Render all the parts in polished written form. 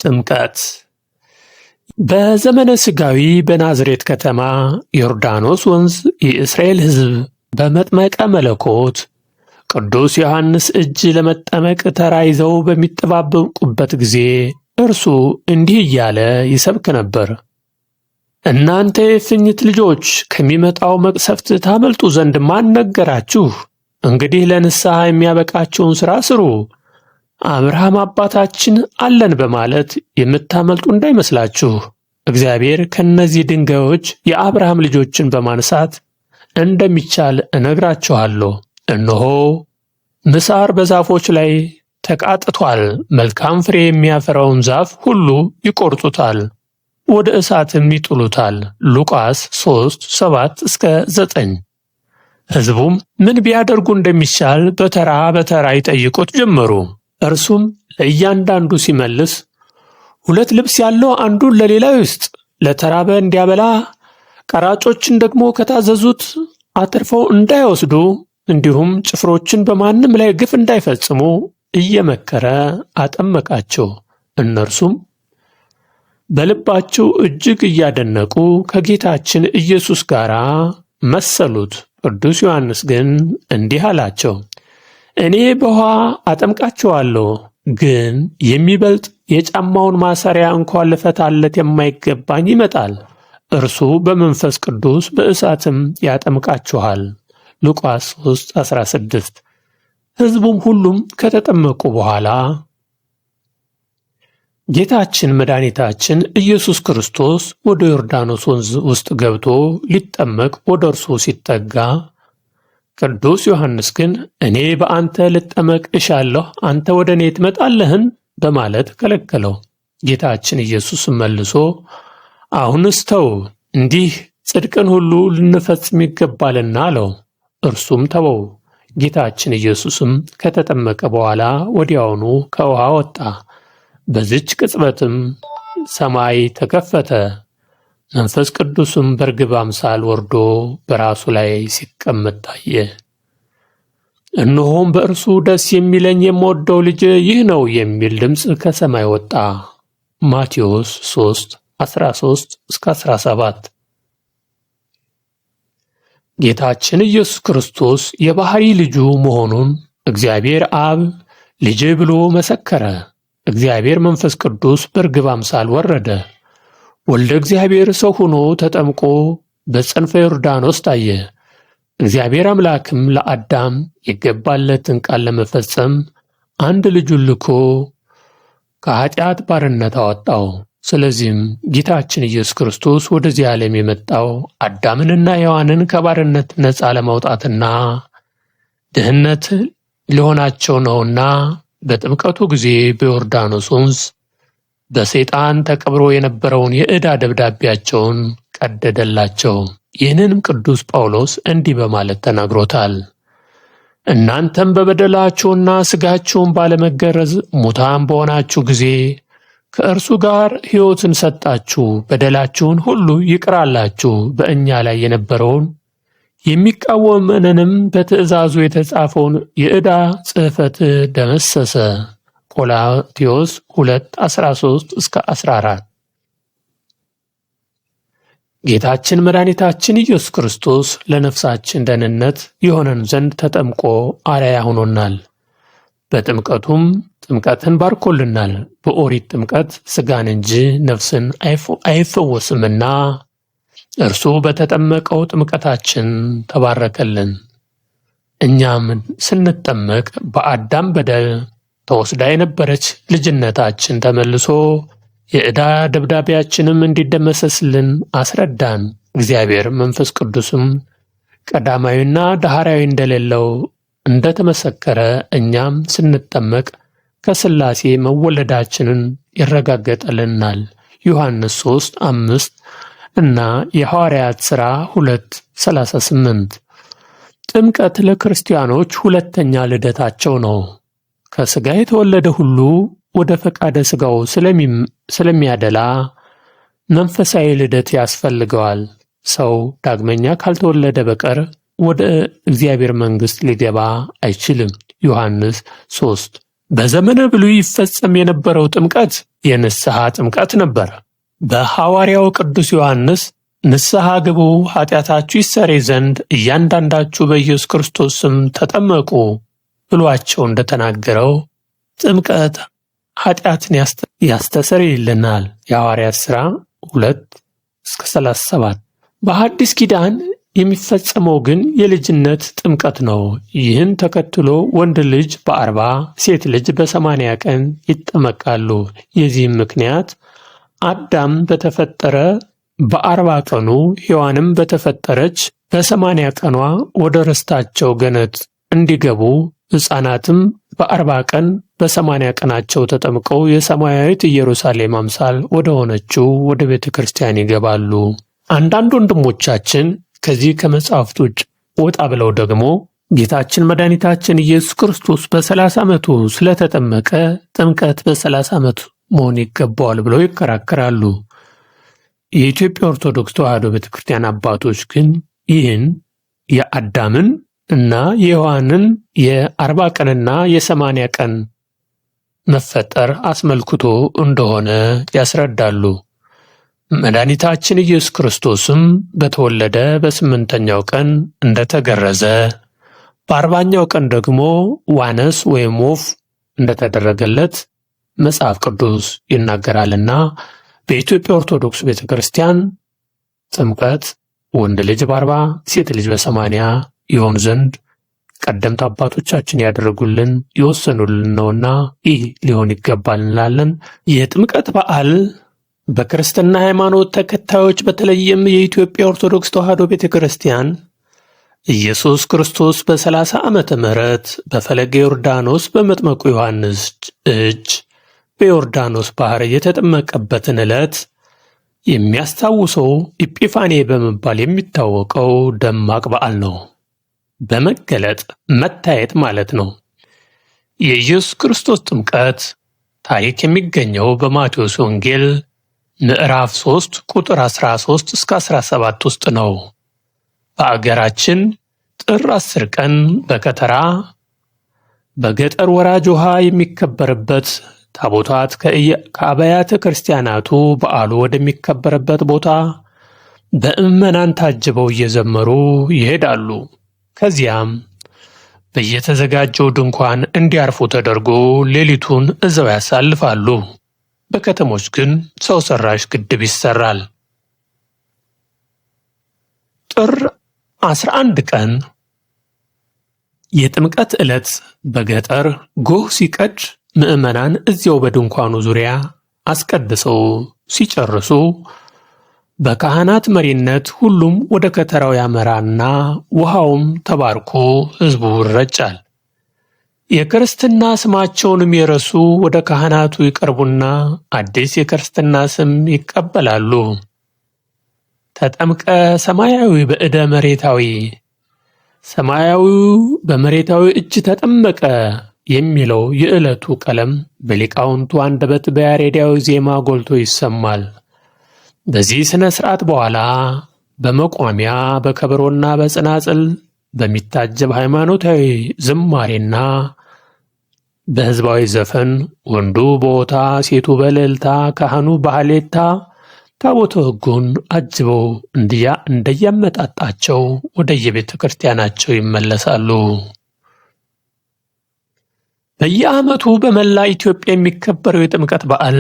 ጥምቀት በዘመነ ሥጋዊ በናዝሬት ከተማ ዮርዳኖስ ወንዝ የእስራኤል ሕዝብ በመጥመቀ መለኮት ቅዱስ ዮሐንስ እጅ ለመጠመቅ ተራ ይዘው በሚጠባበቁበት ጊዜ እርሱ እንዲህ እያለ ይሰብክ ነበር። እናንተ የእፉኝት ልጆች ከሚመጣው መቅሰፍት ታመልጡ ዘንድ ማን ነገራችሁ? እንግዲህ ለንስሐ የሚያበቃችሁን ሥራ ስሩ። አብርሃም አባታችን አለን በማለት የምታመልጡ እንዳይመስላችሁ። እግዚአብሔር ከእነዚህ ድንጋዮች የአብርሃም ልጆችን በማንሳት እንደሚቻል እነግራችኋለሁ። እነሆ ምሳር በዛፎች ላይ ተቃጥቷል። መልካም ፍሬ የሚያፈራውን ዛፍ ሁሉ ይቆርጡታል፣ ወደ እሳትም ይጥሉታል። ሉቃስ 3:7-9። ሕዝቡም ምን ቢያደርጉ እንደሚቻል በተራ በተራ ይጠይቁት ጀመሩ። እርሱም ለእያንዳንዱ ሲመልስ 2 ልብስ ያለው አንዱን ለሌላው ይስጥ፣ ለተራበ እንዲያበላ፣ ቀራጮችን ደግሞ ከታዘዙት አትርፈው እንዳይወስዱ፣ እንዲሁም ጭፍሮችን በማንም ላይ ግፍ እንዳይፈጽሙ እየመከረ አጠመቃቸው። እነርሱም በልባቸው እጅግ እያደነቁ ከጌታችን ኢየሱስ ጋር መሰሉት። ቅዱስ ዮሐንስ ግን እንዲህ አላቸው፣ እኔ በውኃ አጠምቃችኋለሁ፣ ግን የሚበልጥ የጫማውን ማሰሪያ እንኳን ልፈታለት የማይገባኝ ይመጣል። እርሱ በመንፈስ ቅዱስ በእሳትም ያጠምቃችኋል። ሉቃስ 3:16። ሕዝቡም ሁሉም ከተጠመቁ በኋላ ጌታችን መድኃኒታችን ኢየሱስ ክርስቶስ ወደ ዮርዳኖስ ወንዝ ውስጥ ገብቶ ሊጠመቅ ወደ እርሱ ሲጠጋ ቅዱስ ዮሐንስ ግን እኔ በአንተ ልጠመቅ እሻለሁ፣ አንተ ወደ እኔ ትመጣለህን? በማለት ከለከለው። ጌታችን ኢየሱስም መልሶ አሁንስ ተው፣ እንዲህ ጽድቅን ሁሉ ልንፈጽም ይገባልና አለው። እርሱም ተወው። ጌታችን ኢየሱስም ከተጠመቀ በኋላ ወዲያውኑ ከውሃ ወጣ። በዚች ቅጽበትም ሰማይ ተከፈተ፣ መንፈስ ቅዱስም በርግብ አምሳል ወርዶ በራሱ ላይ ሲቀመጥ ታየ። እነሆም በእርሱ ደስ የሚለኝ የምወደው ልጄ ይህ ነው የሚል ድምፅ ከሰማይ ወጣ። ማቴዎስ 3:13-17። ጌታችን ኢየሱስ ክርስቶስ የባሕሪ ልጁ መሆኑን እግዚአብሔር አብ ልጄ ብሎ መሰከረ። እግዚአብሔር መንፈስ ቅዱስ በርግብ አምሳል ወረደ። ወልደ እግዚአብሔር ሰው ሆኖ ተጠምቆ በጽንፈ ዮርዳኖስ ታየ። እግዚአብሔር አምላክም ለአዳም የገባለትን ቃል ለመፈጸም አንድ ልጁን ልኮ ከኃጢአት ባርነት አወጣው። ስለዚህም ጌታችን ኢየሱስ ክርስቶስ ወደዚህ ዓለም የመጣው አዳምንና ሔዋንን ከባርነት ነፃ ለማውጣትና ድህነት ሊሆናቸው ነውና በጥምቀቱ ጊዜ በዮርዳኖስ ወንዝ በሰይጣን ተቀብሮ የነበረውን የዕዳ ደብዳቤያቸውን ቀደደላቸው። ይህንንም ቅዱስ ጳውሎስ እንዲህ በማለት ተናግሮታል። እናንተም በበደላችሁና ሥጋችሁን ባለመገረዝ ሙታን በሆናችሁ ጊዜ ከእርሱ ጋር ሕይወትን ሰጣችሁ፣ በደላችሁን ሁሉ ይቅር አላችሁ። በእኛ ላይ የነበረውን የሚቃወመንንም በትእዛዙ የተጻፈውን የዕዳ ጽሕፈት ደመሰሰ። ቆላትዮስ 2:13-14። ጌታችን መድኃኒታችን ኢየሱስ ክርስቶስ ለነፍሳችን ደህንነት የሆነን ዘንድ ተጠምቆ አርአያ ሆኖናል። በጥምቀቱም ጥምቀትን ባርኮልናል። በኦሪት ጥምቀት ሥጋን እንጂ ነፍስን አይፈወስምና እርሱ በተጠመቀው ጥምቀታችን ተባረከልን። እኛም ስንጠመቅ በአዳም በደል ተወስዳ የነበረች ልጅነታችን ተመልሶ የዕዳ ደብዳቤያችንም እንዲደመሰስልን አስረዳን። እግዚአብሔር መንፈስ ቅዱስም ቀዳማዊና ዳህራዊ እንደሌለው እንደተመሰከረ እኛም ስንጠመቅ ከሥላሴ መወለዳችንን ይረጋገጠልናል። ዮሐንስ 3:5 እና የሐዋርያት ሥራ 2:38። ጥምቀት ለክርስቲያኖች ሁለተኛ ልደታቸው ነው። ከሥጋ የተወለደ ሁሉ ወደ ፈቃደ ሥጋው ስለሚያደላ መንፈሳዊ ልደት ያስፈልገዋል። ሰው ዳግመኛ ካልተወለደ በቀር ወደ እግዚአብሔር መንግሥት ሊገባ አይችልም። ዮሐንስ 3 በዘመነ ብሉይ ይፈጸም የነበረው ጥምቀት የንስሐ ጥምቀት ነበር። በሐዋርያው ቅዱስ ዮሐንስ ንስሐ ግቡ፣ ኃጢአታችሁ ይሰረይ ዘንድ እያንዳንዳችሁ በኢየሱስ ክርስቶስ ስም ተጠመቁ ብሏቸው እንደተናገረው ጥምቀት ኃጢአትን ያስተሰርይልናል። የሐዋርያት ሥራ 2:37። በሐዲስ ኪዳን የሚፈጸመው ግን የልጅነት ጥምቀት ነው። ይህን ተከትሎ ወንድ ልጅ በ40 ሴት ልጅ በ80 ቀን ይጠመቃሉ። የዚህም ምክንያት አዳም በተፈጠረ በ40 ቀኑ ሔዋንም በተፈጠረች በ80 ቀኗ ወደ ርስታቸው ገነት እንዲገቡ ሕፃናትም በ40 ቀን በ80 ቀናቸው ተጠምቀው የሰማያዊት ኢየሩሳሌም አምሳል ወደ ሆነችው ወደ ቤተ ክርስቲያን ይገባሉ። አንዳንድ ወንድሞቻችን ከዚህ ከመጽሐፍት ውጭ ወጣ ብለው ደግሞ ጌታችን መድኃኒታችን ኢየሱስ ክርስቶስ በ30 ዓመቱ ስለተጠመቀ ጥምቀት በ30 ዓመቱ መሆን ይገባዋል ብለው ይከራከራሉ። የኢትዮጵያ ኦርቶዶክስ ተዋሕዶ ቤተ ክርስቲያን አባቶች ግን ይህን የአዳምን እና የሔዋንን የ40 ቀንና የ80 ቀን መፈጠር አስመልክቶ እንደሆነ ያስረዳሉ። መድኃኒታችን ኢየሱስ ክርስቶስም በተወለደ በ8ኛው ቀን እንደተገረዘ በ40ኛው ቀን ደግሞ ዋነስ ወይም ወፍ እንደተደረገለት መጽሐፍ ቅዱስ ይናገራልና በኢትዮጵያ ኦርቶዶክስ ቤተ ክርስቲያን ጥምቀት ወንድ ልጅ በ40 ሴት ልጅ በ80 ይሆን ዘንድ ቀደምት አባቶቻችን ያደረጉልን የወሰኑልን ነውና ይህ ሊሆን ይገባል እንላለን። የጥምቀት በዓል በክርስትና ሃይማኖት ተከታዮች በተለይም የኢትዮጵያ ኦርቶዶክስ ተዋሕዶ ቤተ ክርስቲያን ኢየሱስ ክርስቶስ በ30 ዓመተ ምህረት በፈለገ ዮርዳኖስ በመጥመቁ ዮሐንስ እጅ በዮርዳኖስ ባህር የተጠመቀበትን ዕለት የሚያስታውሰው ኢጲፋኔ በመባል የሚታወቀው ደማቅ በዓል ነው። በመገለጥ መታየት ማለት ነው። የኢየሱስ ክርስቶስ ጥምቀት ታሪክ የሚገኘው በማቴዎስ ወንጌል ምዕራፍ 3 ቁጥር 13 እስከ 17 ውስጥ ነው። በአገራችን ጥር 10 ቀን በከተራ በገጠር ወራጅ ውሃ የሚከበርበት ታቦታት ከአብያተ ክርስቲያናቱ በዓሉ ወደሚከበርበት ቦታ በምዕመናን ታጅበው እየዘመሩ ይሄዳሉ። ከዚያም በየተዘጋጀው ድንኳን እንዲያርፉ ተደርጎ ሌሊቱን እዛው ያሳልፋሉ። በከተሞች ግን ሰው ሰራሽ ግድብ ይሰራል። ጥር 11 ቀን የጥምቀት ዕለት በገጠር ጎህ ሲቀድ ምዕመናን እዚያው በድንኳኑ ዙሪያ አስቀድሰው ሲጨርሱ በካህናት መሪነት ሁሉም ወደ ከተራው ያመራና ውሃውም ተባርኮ ሕዝቡ ይረጫል። የክርስትና ስማቸውንም የረሱ ወደ ካህናቱ ይቀርቡና አዲስ የክርስትና ስም ይቀበላሉ። ተጠምቀ ሰማያዊ በዕደ መሬታዊ፣ ሰማያዊው በመሬታዊ እጅ ተጠመቀ የሚለው የዕለቱ ቀለም በሊቃውንቱ አንደበት በያሬዳዊ ዜማ ጎልቶ ይሰማል። በዚህ ሥነ ሥርዓት በኋላ በመቋሚያ በከበሮና በጽናጽል በሚታጀብ ሃይማኖታዊ ዝማሬና በሕዝባዊ ዘፈን ወንዱ በሆታ ሴቱ በእልልታ ካህኑ በሃሌታ ታቦተ ሕጉን አጅበው እንደያመጣጣቸው ወደየቤተ ክርስቲያናቸው ይመለሳሉ። በየዓመቱ በመላ ኢትዮጵያ የሚከበረው የጥምቀት በዓል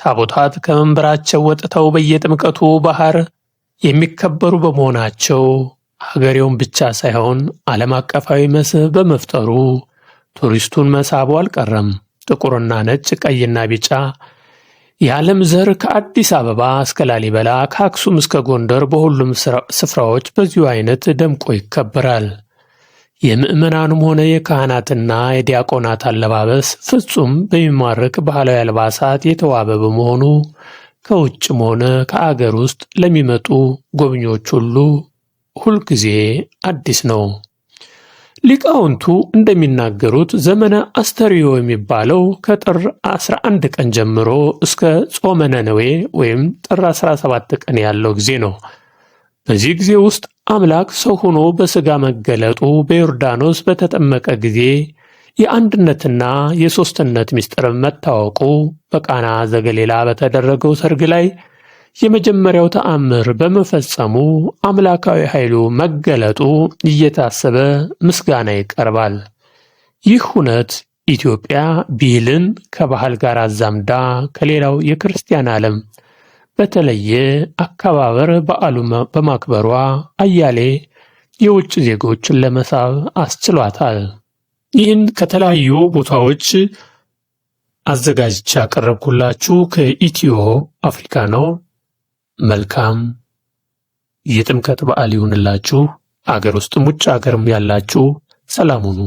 ታቦታት ከመንበራቸው ወጥተው በየጥምቀቱ ባህር የሚከበሩ በመሆናቸው ሀገሬውን ብቻ ሳይሆን ዓለም አቀፋዊ መስህብ በመፍጠሩ ቱሪስቱን መሳቡ አልቀረም። ጥቁርና ነጭ፣ ቀይና ቢጫ የዓለም ዘር ከአዲስ አበባ እስከ ላሊበላ ከአክሱም እስከ ጎንደር በሁሉም ስፍራዎች በዚሁ አይነት ደምቆ ይከበራል። የምዕመናኑም ሆነ የካህናትና የዲያቆናት አለባበስ ፍጹም በሚማርክ ባህላዊ አልባሳት የተዋበ በመሆኑ ከውጭም ሆነ ከአገር ውስጥ ለሚመጡ ጎብኚዎች ሁሉ ሁልጊዜ አዲስ ነው። ሊቃውንቱ እንደሚናገሩት ዘመነ አስተርዮ የሚባለው ከጥር 11 ቀን ጀምሮ እስከ ጾመ ነነዌ ወይም ጥር 17 ቀን ያለው ጊዜ ነው። በዚህ ጊዜ ውስጥ አምላክ ሰው ሆኖ በሥጋ መገለጡ በዮርዳኖስ በተጠመቀ ጊዜ የአንድነትና የሦስትነት ምስጢር መታወቁ በቃና ዘገሊላ በተደረገው ሰርግ ላይ የመጀመሪያው ተአምር በመፈጸሙ አምላካዊ ኃይሉ መገለጡ እየታሰበ ምስጋና ይቀርባል። ይህ ሁነት ኢትዮጵያ ብሂልን ከባህል ጋር አዛምዳ ከሌላው የክርስቲያን ዓለም በተለየ አከባበር በዓሉን በማክበሯ አያሌ የውጭ ዜጎችን ለመሳብ አስችሏታል። ይህን ከተለያዩ ቦታዎች አዘጋጅቼ ያቀረብኩላችሁ ከኢትዮ አፍሪካ ነው። መልካም የጥምቀት በዓል ይሁንላችሁ። አገር ውስጥም ውጭ አገርም ያላችሁ ሰላም ሁኑ።